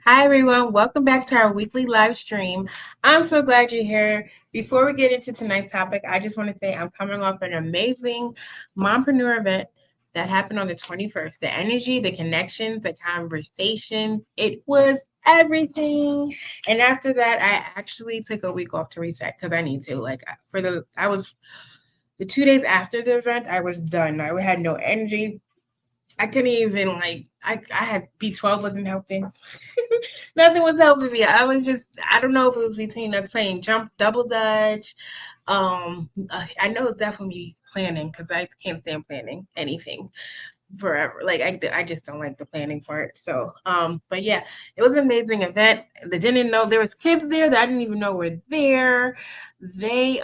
Hi everyone, welcome back to our weekly live stream. I'm so glad you're here. Before we get into tonight's topic, I just want to say I'm coming off an amazing mompreneur event that happened on the 21st. The energy, the connections, the conversation, it was everything. And after that, I actually took a week off to reset because I need to. I was the 2 days after the event, I was done. I had no energy. I couldn't even I had B12 wasn't helping. Nothing was helping me. I don't know if it was between us playing jump double dutch. I know it's definitely planning because I can't stand planning anything forever. I just don't like the planning part. But yeah, it was an amazing event. They didn't know there was kids there that I didn't even know were there. They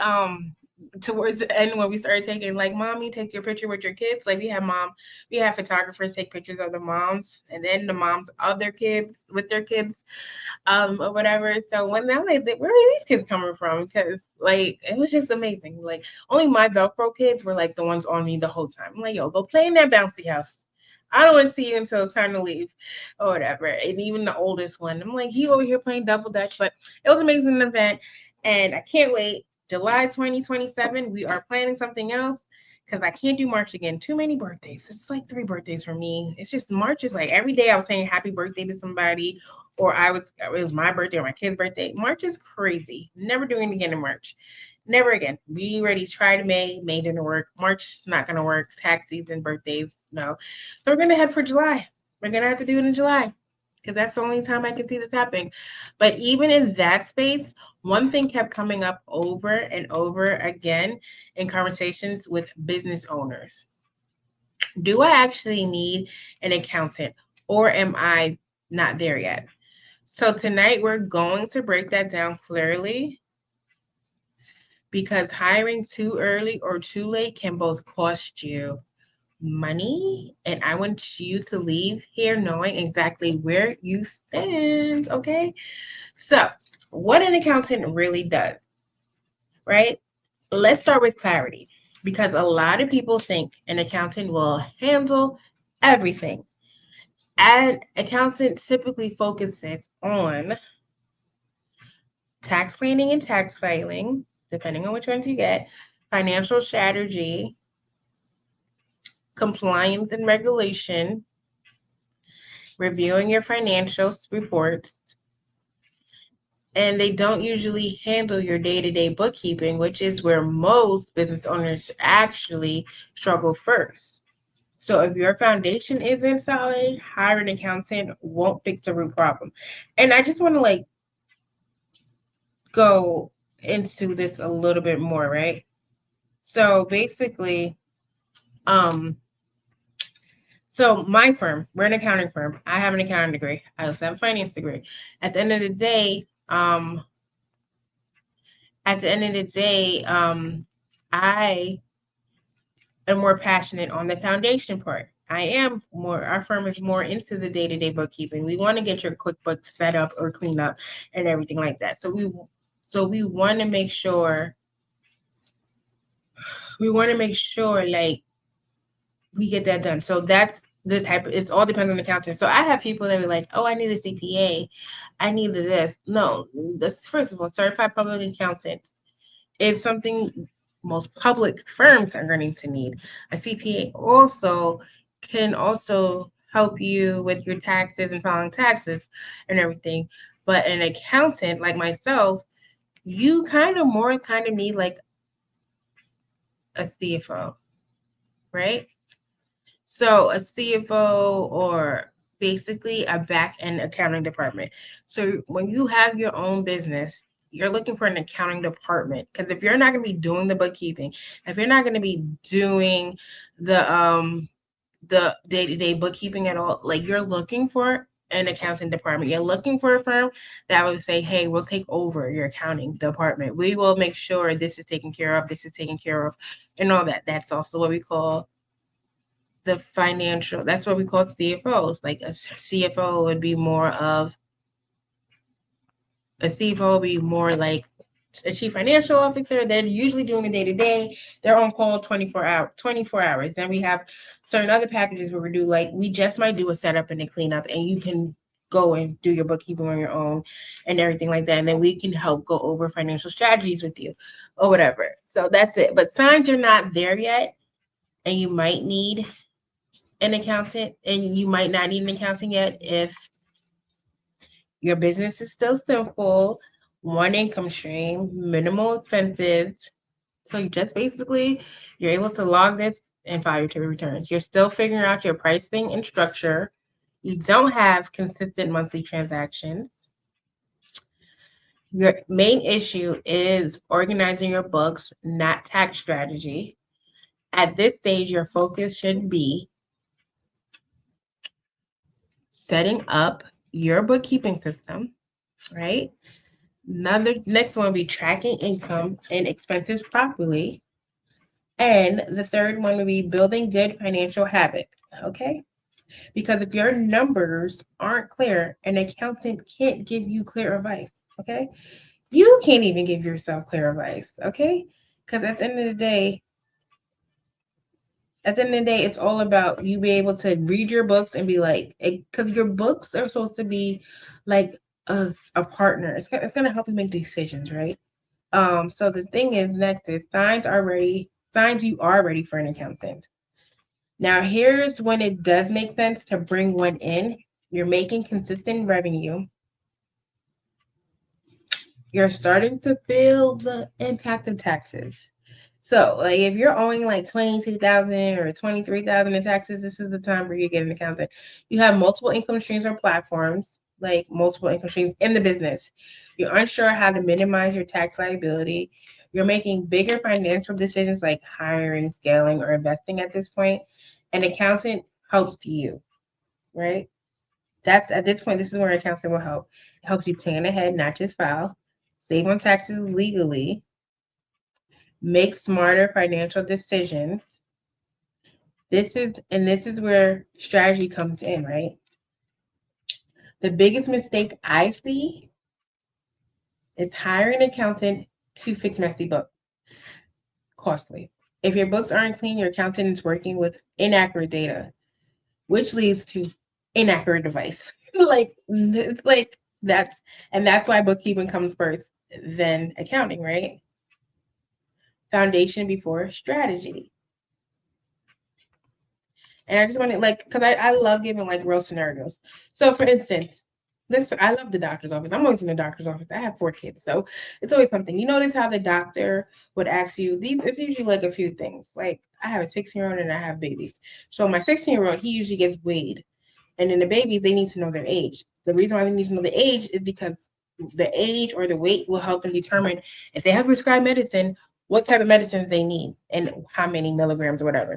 towards the end when we started taking like mommy take your picture with your kids, like we have photographers take pictures of the moms and then the moms of their kids with their kids or whatever. So when I'm like, where are these kids coming from? Because like it was just amazing. Like only my Velcro kids were like the ones on me the whole time. I'm like, yo, go play in that bouncy house. I don't want to see you until it's time to leave or whatever. And even the oldest one, I'm like, he over here playing double dutch. But it was an amazing event. And I can't wait. July 2027, we are planning something else because I can't do March again. Too many birthdays. It's like 3 birthdays for me. It's just March is like every day I was saying happy birthday to somebody, or it was my birthday or my kid's birthday. March is crazy. Never doing it again in March. Never again. We already tried May. May didn't work. March is not gonna work. Tax season, birthdays, no. So we're gonna head for July. We're gonna have to do it in July because that's the only time I can see this happening. But even in that space, one thing kept coming up over and over again in conversations with business owners. Do I actually need an accountant or am I not there yet? So tonight we're going to break that down clearly because hiring too early or too late can both cost you money, and I want you to leave here knowing exactly where you stand, okay? So, what an accountant really does, right? Let's start with clarity because a lot of people think an accountant will handle everything. An accountant typically focuses on tax planning and tax filing, depending on which ones you get, financial strategy, compliance and regulation, reviewing your financial reports, and they don't usually handle your day-to-day bookkeeping, which is where most business owners actually struggle first. So if your foundation isn't solid, hiring an accountant won't fix the root problem. And I just want to go into this a little bit more, right? So basically, um, so my firm, we're an accounting firm. I have an accounting degree. I also have a finance degree. At the end of the day, um, at the end of the day, I am more passionate on the foundation part. Our firm is more into the day-to-day bookkeeping. We want to get your QuickBooks set up or clean up and everything like that. So we want to make sure like we get that done. So that's the type of, it's all depends on the accountant. So I have people that are like, oh, I need a CPA. I need this. No, this first of all, certified public accountant is something most public firms are going to need. A CPA also can also help you with your taxes and filing taxes and everything. But an accountant like myself, you kind of need like a CFO, right? So a CFO or basically a back end accounting department. So when you have your own business, you're looking for an accounting department because if you're not going to be doing the bookkeeping, if you're not going to be doing the day-to-day bookkeeping at all, like you're looking for an accounting department. You're looking for a firm that would say, hey, we'll take over your accounting department. We will make sure this is taken care of, this is taken care of, and all that. That's also what we call that's what we call CFOs. Like a CFO would be more like a chief financial officer. They're usually doing the day to day. They're on call 24 hours. Then we have certain other packages where we just might do a setup and a cleanup, and you can go and do your bookkeeping on your own and everything like that. And then we can help go over financial strategies with you or whatever. So that's it. But signs you're not there yet and you might need an accountant, and you might not need an accountant yet if your business is still simple, one income stream, minimal expenses. So you just basically, you're able to log this and file your returns. You're still figuring out your pricing and structure. You don't have consistent monthly transactions. Your main issue is organizing your books, not tax strategy. At this stage, your focus should be setting up your bookkeeping system, right? Next one will be tracking income and expenses properly. And the third one would be building good financial habits, okay? Because if your numbers aren't clear, an accountant can't give you clear advice, okay? You can't even give yourself clear advice, okay? Because at the end of the day, it's all about you be able to read your books and be like, because your books are supposed to be like a partner. It's going to help you make decisions, right? So the thing is, next is signs you are ready for an accountant. Now, here's when it does make sense to bring one in. You're making consistent revenue. You're starting to feel the impact of taxes. So, like, if you're owing like 22,000 or 23,000 in taxes, this is the time where you get an accountant. You have multiple income streams or platforms, like multiple income streams in the business. You're unsure how to minimize your tax liability. You're making bigger financial decisions like hiring, scaling, or investing at this point. An accountant helps you, right? That's at this point, this is where an accountant will help. It helps you plan ahead, not just file, save on taxes legally, make smarter financial decisions. This is where strategy comes in, right? The biggest mistake I see is hiring an accountant to fix messy books. Costly. If your books aren't clean, your accountant is working with inaccurate data, which leads to inaccurate advice. It's like that's why bookkeeping comes first, then accounting, right? Foundation before strategy. And I just want to because I love giving like real scenarios. So for instance, I love the doctor's office. I'm always in the doctor's office. I have 4 kids, so it's always something. You notice how the doctor would ask you these? It's usually like a few things. Like I have a 16-year-old and I have babies. So my 16-year-old, he usually gets weighed, and then the babies, they need to know their age. The reason why they need to know the age is because the age or the weight will help them determine if they have prescribed medicine, what type of medicines they need and how many milligrams or whatever.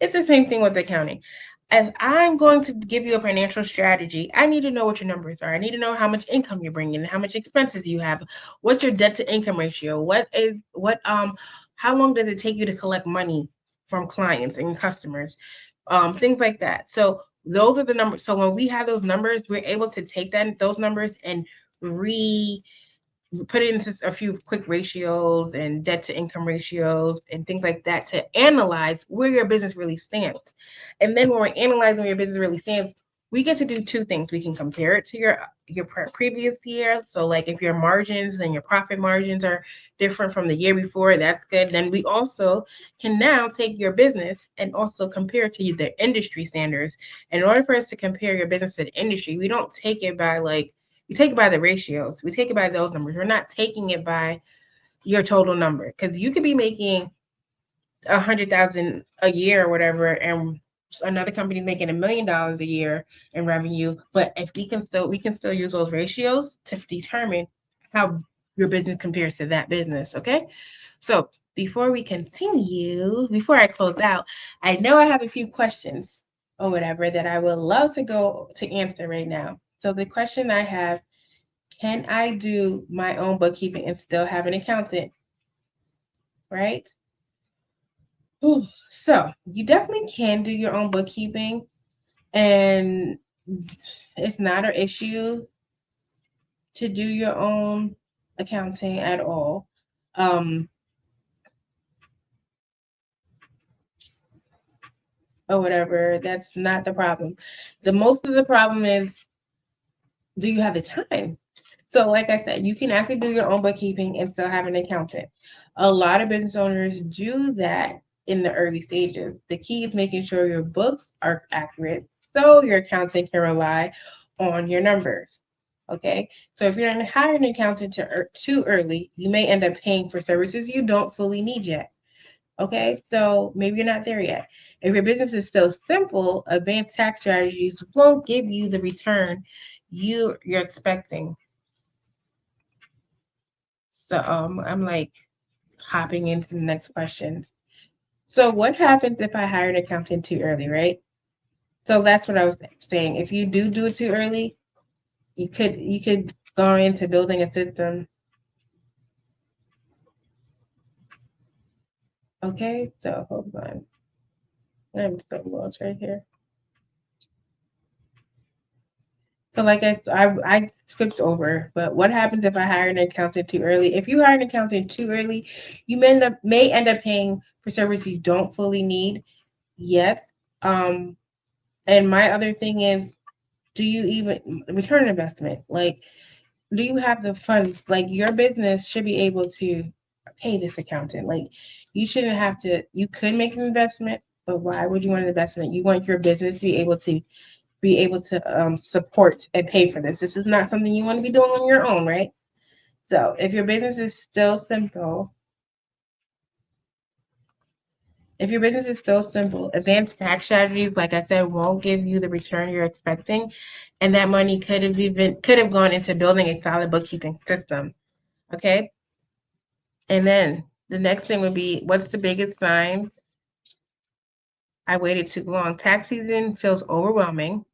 It's the same thing with accounting. If I'm going to give you a financial strategy, I need to know what your numbers are. I need to know how much income you're bringing, how much expenses you have, what's your debt to income ratio, how long does it take you to collect money from clients and customers, things like that. So those are the numbers. So when we have those numbers, we're able to take those numbers and put it into a few quick ratios and debt to income ratios and things like that to analyze where your business really stands. And then when we're analyzing where your business really stands, we get to do 2 things. We can compare it to your previous year. So like if your margins and your profit margins are different from the year before, that's good. Then we also can now take your business and also compare it to the industry standards. In order for us to compare your business to the industry, we don't take it by we take it by the ratios. We take it by those numbers. We're not taking it by your total number, because you could be making 100,000 a year or whatever, and another company is making $1 million a year in revenue. But if we can still use those ratios to determine how your business compares to that business. Okay, so before I close out, I know I have a few questions or whatever that I would love to go to answer right now. So the question I have: can I do my own bookkeeping and still have an accountant? Right? So you definitely can do your own bookkeeping, and it's not an issue to do your own accounting at all. Or whatever. That's not the problem. The most of the problem is do you have the time? So, like I said, you can actually do your own bookkeeping and still have an accountant. A lot of business owners do that in the early stages. The key is making sure your books are accurate so your accountant can rely on your numbers. Okay, so if you're going to hire an accountant too early, you may end up paying for services you don't fully need yet. Okay, so maybe you're not there yet. If your business is still simple, advanced tax strategies won't give you the return you're expecting. So I'm like hopping into the next questions. So what happens if I hire an accountant too early, right? So that's what I was saying. If you do it too early, you could go into building a system. Okay, so hold on. I'm so lost right here. So like I skipped over, but what happens if I hire an accountant too early? If you hire an accountant too early, you may end up paying for service you don't fully need yet. Um, and my other thing is, do you even return investment? Like, do you have the funds? Like, your business should be able to pay this accountant. Like, you shouldn't have to. You could make an investment, but why would you want an investment? You want your business to be able to support and pay for this. This is not something you want to be doing on your own, right? So if your business is still simple, advanced tax strategies, like I said, won't give you the return you're expecting, and that money could have gone into building a solid bookkeeping system. Okay, and then the next thing would be, what's the biggest signs I waited too long? Tax season feels overwhelming.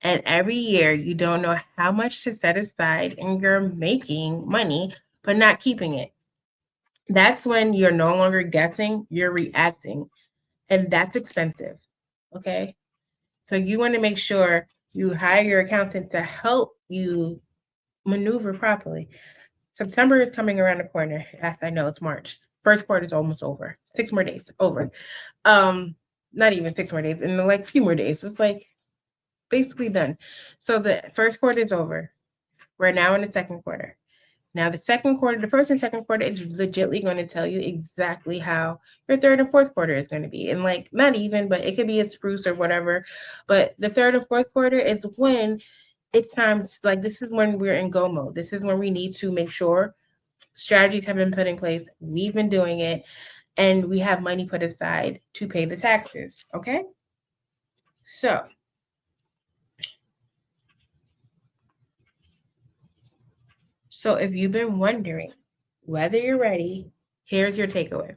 And every year, you don't know how much to set aside, and you're making money, but not keeping it. That's when you're no longer guessing, you're reacting. And that's expensive. Okay. So you want to make sure you hire your accountant to help you maneuver properly. September is coming around the corner. As I know, it's March. First quarter is almost over. 6 more days over. Um, Not even 6 more days, in like few more days. It's like basically done. So the first quarter is over. We're now in the second quarter. Now, the first and second quarter is legitly going to tell you exactly how your third and fourth quarter is going to be. And like, not even, but it could be a spruce or whatever. But the third and fourth quarter is when it's time, like, this is when we're in go mode. This is when we need to make sure strategies have been put in place. We've been doing it, and we have money put aside to pay the taxes. Okay. So, if you've been wondering whether you're ready, here's your takeaway.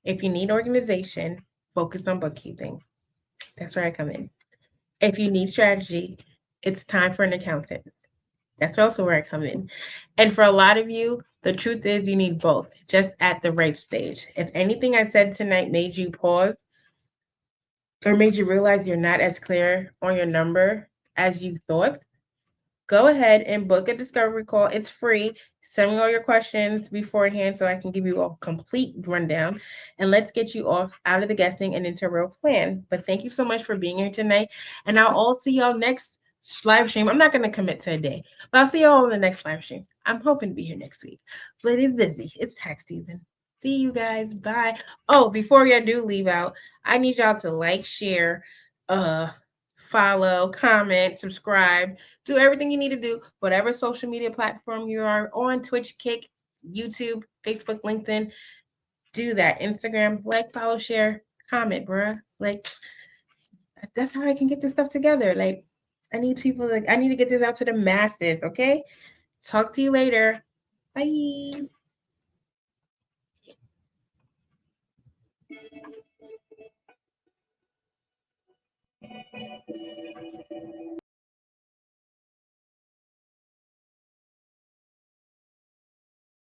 If you need organization, focus on bookkeeping. That's where I come in. If you need strategy, it's time for an accountant. That's also where I come in. And for a lot of you, the truth is you need both, just at the right stage. If anything I said tonight made you pause or made you realize you're not as clear on your number as you thought, go ahead and book a discovery call. It's free. Send me all your questions beforehand so I can give you a complete rundown. And let's get you out of the guessing and into a real plan. But thank you so much for being here tonight. And I'll all see y'all next live stream. I'm not going to commit to a day, but I'll see y'all in the next live stream. I'm hoping to be here next week, but it is busy. It's tax season. See you guys. Bye. Oh, before you do leave out, I need y'all to like, share, follow, comment, subscribe, do everything you need to do, whatever social media platform you are on, Twitch, Kick, YouTube, Facebook, LinkedIn, do that. Instagram, like, follow, share, comment, bruh. Like, that's how I can get this stuff together. Like, I need to get this out to the masses, okay? Talk to you later. Bye.